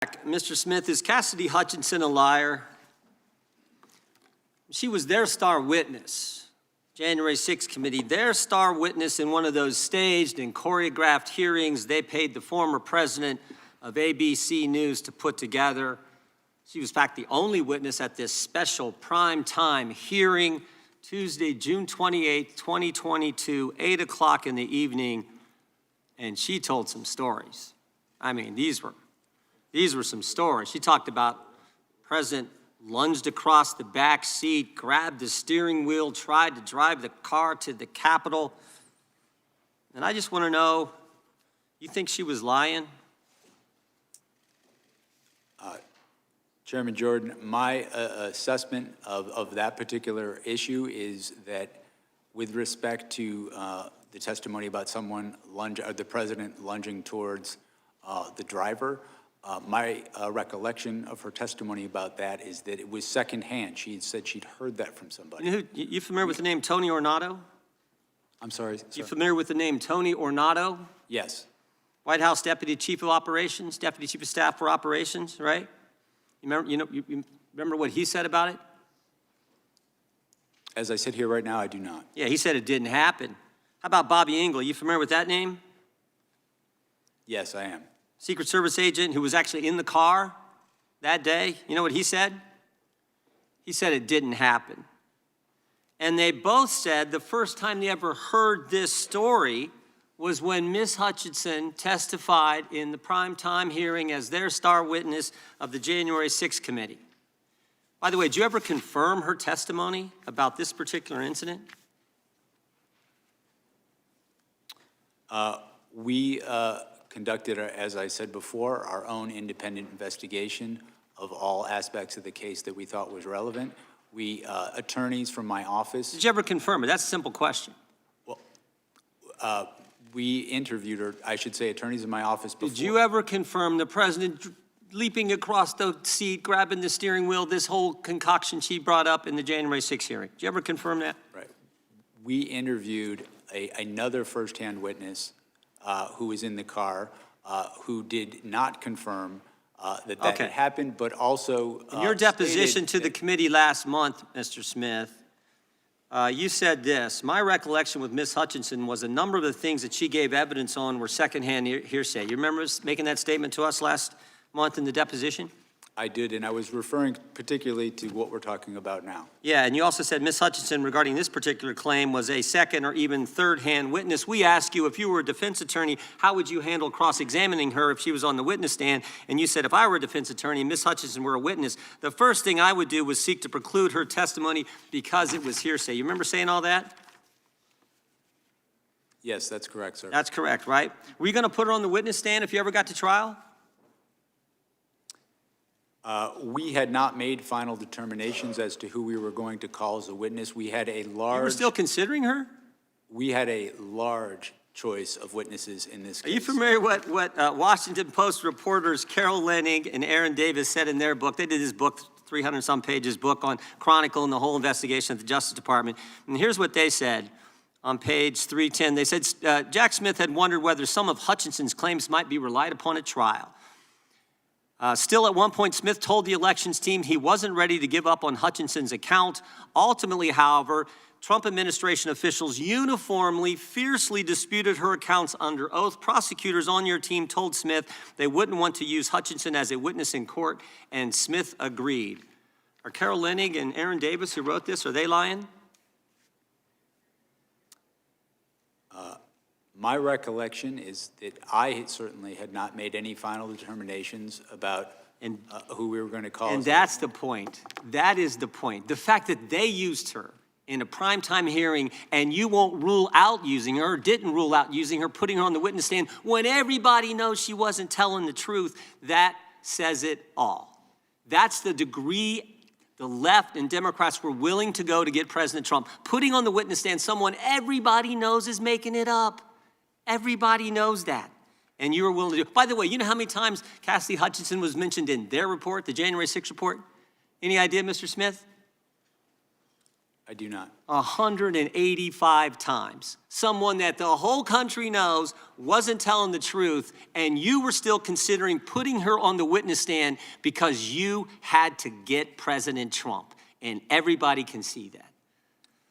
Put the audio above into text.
Mr. Smith, is Cassidy Hutchinson a liar? She was their star witness, January 6th committee, their star witness in one of those staged and choreographed hearings they paid the former president of ABC News to put together. She was, in fact, the only witness at this special prime time hearing, Tuesday, June 28th, 2022, 8 o'clock in the evening, and she told some stories. I mean, these were some stories. She talked about President lunged across the back seat, grabbed the steering wheel, tried to drive the car to the Capitol. And I just want to know, you think she was lying? Chairman Jordan, my assessment of that particular issue is that with respect to the testimony about someone the president lunging towards the driver, my recollection of her testimony about that is that it was secondhand. She had said she'd heard that from somebody. You familiar with the name Tony Ornato? I'm sorry, sir? You familiar with the name Tony Ornato? Yes. White House Deputy Chief of Operations, Deputy Chief of Staff for Operations, right? You remember what he said about it? As I sit here right now, I do not. Yeah, he said it didn't happen. How about Bobby Engel? You familiar with that name? Yes, I am. Secret Service agent who was actually in the car that day. You know what he said? He said it didn't happen. And they both said the first time they ever heard this story was when Ms. Hutchinson testified in the primetime hearing as their star witness of the January 6th committee. By the way, did you ever confirm her testimony about this particular incident? We conducted, as I said before, our own independent investigation of all aspects of the case that we thought was relevant. We, attorneys from my office. Did you ever confirm it? That's a simple question. Well, we interviewed her, I should say, attorneys in my office before. Did you ever confirm the president leaping across the seat, grabbing the steering wheel, this whole concoction she brought up in the January 6th hearing? Did you ever confirm that? Right. We interviewed another firsthand witness who was in the car, who did not confirm that had happened, but also in your deposition to the committee last month, Mr. Smith, you said this: my recollection with Ms. Hutchinson was a number of the things that she gave evidence on were secondhand hearsay. You remember making that statement to us last month in the deposition? I did, and I was referring particularly to what we're talking about now. Yeah, and you also said Ms. Hutchinson, regarding this particular claim, was a second or even third-hand witness. We asked you, if you were a defense attorney, how would you handle cross-examining her if she was on the witness stand? And you said, if I were a defense attorney and Ms. Hutchinson were a witness, the first thing I would do was seek to preclude her testimony because it was hearsay. You remember saying all that? Yes, that's correct, sir. That's correct, right? Were you going to put her on the witness stand if you ever got to trial? We had not made final determinations as to who we were going to call as a witness. We had a large... You were still considering her? We had a large choice of witnesses in this case. Are you familiar with what Washington Post reporters Carol Leonnig and Aaron Davis said in their book? They did this book, 300-some pages book on chronicling the whole investigation at the Justice Department. And here's what they said on page 310. They said, Jack Smith had wondered whether some of Hutchinson's claims might be relied upon at trial. Still, at one point, Smith told the elections team he wasn't ready to give up on Hutchinson's account. Ultimately, however, Trump administration officials uniformly, fiercely disputed her accounts under oath. Prosecutors on your team told Smith they wouldn't want to use Hutchinson as a witness in court, and Smith agreed. Are Carol Leonnig and Aaron Davis, who wrote this, are they lying? My recollection is that I certainly had not made any final determinations about who we were going to call. And that's the point. That is the point. The fact that they used her in a primetime hearing and you won't rule out using her, or didn't rule out using her, putting her on the witness stand when everybody knows she wasn't telling the truth, that says it all. That's the degree the left and Democrats were willing to go to get President Trump, putting on the witness stand someone everybody knows is making it up. Everybody knows that. And you were willing to do it. By the way, you know how many times Cassidy Hutchinson was mentioned in their report, the January 6th report? Any idea, Mr. Smith? I do not. 185 times. Someone that the whole country knows wasn't telling the truth, and you were still considering putting her on the witness stand because you had to get President Trump. And everybody can see that.